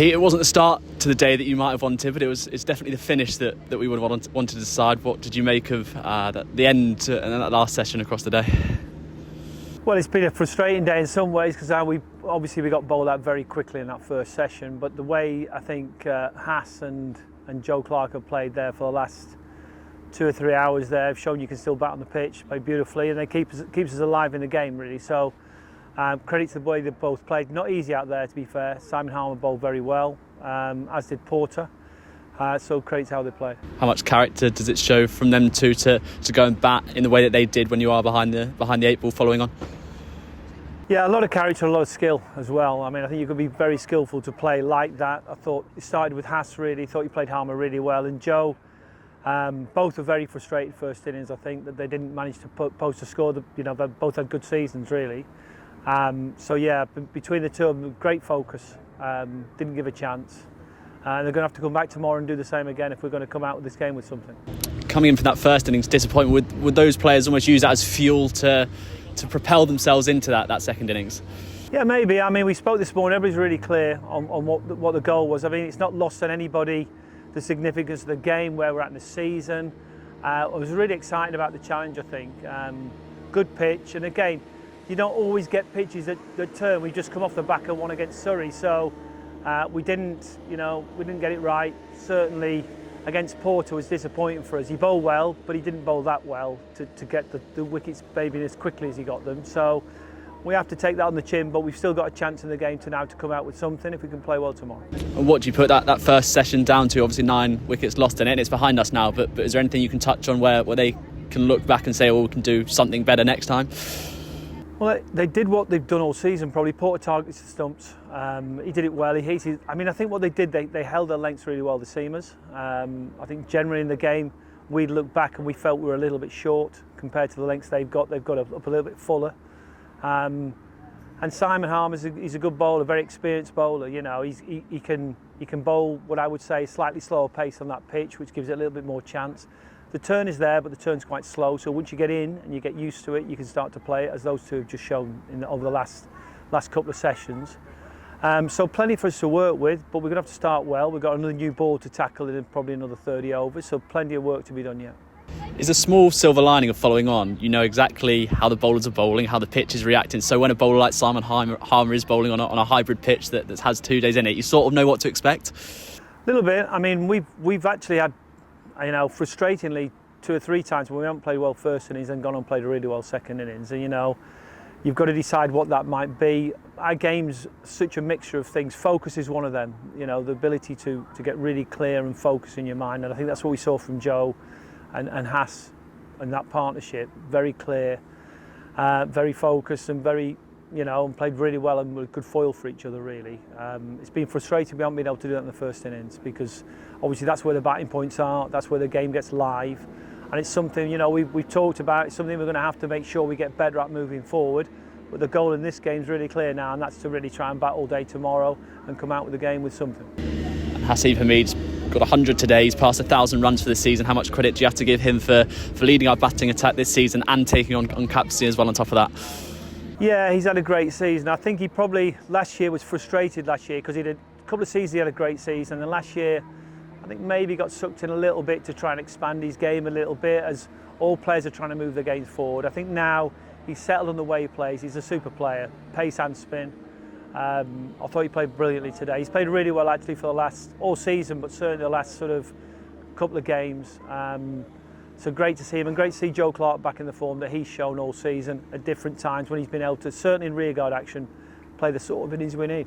Pete, it wasn't the start to the day that you might have wanted, but it's definitely the finish that we would have wanted to decide. What did you make of the end and that last session across the day? Well, it's been a frustrating day in some ways because we got bowled out very quickly in that first session, but the way I think Haas and Joe Clarke have played there for the last 2 or 3 hours there have shown you can still bat on the pitch, play beautifully, and they keeps us alive in the game really. So credit to the way they both played. Not easy out there, to be fair. Simon Harmer bowled very well, as did Porter. So credit to how they play. How much character does it show from them two to go and bat in the way that they did when you are behind the 8 ball following on? Yeah, a lot of character, a lot of skill as well. I mean, I think you could be very skillful to play like that. I thought it started with Haas really. Thought he played Harmer really well, and Joe. Both were very frustrated first innings. I think that they didn't manage to post a score. They both had good seasons really. So yeah, between the two of them, great focus. Didn't give a chance. They're going to have to come back tomorrow and do the same again if we're going to come out with this game with something. Coming in from that first innings disappointment, would those players almost use that as fuel to propel themselves into that second innings? Yeah, maybe. I mean, we spoke this morning. Everybody's really clear on what the goal was. I mean, it's not lost on anybody the significance of the game, where we're at in the season. I was really excited about the challenge, I think. Good pitch, and again, you don't always get pitches that turn. We just come off the back of one against Surrey, so we didn't get it right. Certainly against Porter was disappointing for us. He bowled well, but he didn't bowl that well to get the wickets maybe as quickly as he got them. So we have to take that on the chin, but we've still got a chance in the game to come out with something if we can play well tomorrow. And what do you put that first session down to? Obviously 9 wickets lost in it, and it's behind us now, but is there anything you can touch on where they can look back and say, oh, we can do something better next time? Well, they did what they've done all season, probably. Porter targets the stumps. He did it well. I think what they did, they held their lengths really well, the seamers. I think generally in the game, we looked back and we felt we were a little bit short compared to the lengths they've got. They've got up a little bit fuller. And Simon Harmer he's a good bowler, very experienced bowler. You know, he can bowl what I would say slightly slower pace on that pitch, which gives it a little bit more chance. The turn is there, but the turn's quite slow. So once you get in and you get used to it, you can start to play it, as those two have just shown over the last couple of sessions. So plenty for us to work with, but we're going to have to start well. We've got another new ball to tackle in probably another 30 overs, so plenty of work to be done yet. It's a small silver lining of following on. You know exactly how the bowlers are bowling, how the pitch is reacting. So when a bowler like Simon Harmer is bowling on a hybrid pitch that has 2 days in it, you sort of know what to expect. A little bit. I mean, we've actually had, frustratingly 2 or 3 times when we haven't played well first innings and gone on and played really well second innings. And you've got to decide what that might be. Our game's such a mixture of things. Focus is one of them. The ability to get really clear and focus in your mind. And I think that's what we saw from Joe and Haas and that partnership. Very clear, very focused, and very, and played really well and were a good foil for each other really. It's been frustrating we haven't been able to do that in the first innings, because obviously that's where the batting points are, that's where the game gets live, and it's something we've talked about. It's something we're going to have to make sure we get better at moving forward. But the goal in this game is really clear now, and that's to really try and bat all day tomorrow and come out with the game with something. And Haseeb Hameed's got 100 today. He's passed 1,000 runs for this season. How much credit do you have to give him for leading our batting attack this season and taking on captaincy as well on top of that? Yeah, he's had a great season. I think he probably last year was frustrated because he did a couple of seasons he had a great season, and last year I think maybe got sucked in a little bit to try and expand his game a little bit, as all players are trying to move their games forward. I think now he's settled on the way he plays. He's a super player, pace and spin. I thought he played brilliantly today. He's played really well actually for the last all season, but certainly the last sort of couple of games. So great to see him, and great to see Joe Clarke back in the form that he's shown all season at different times when he's been able to, certainly in rearguard action, play the sort of innings we need.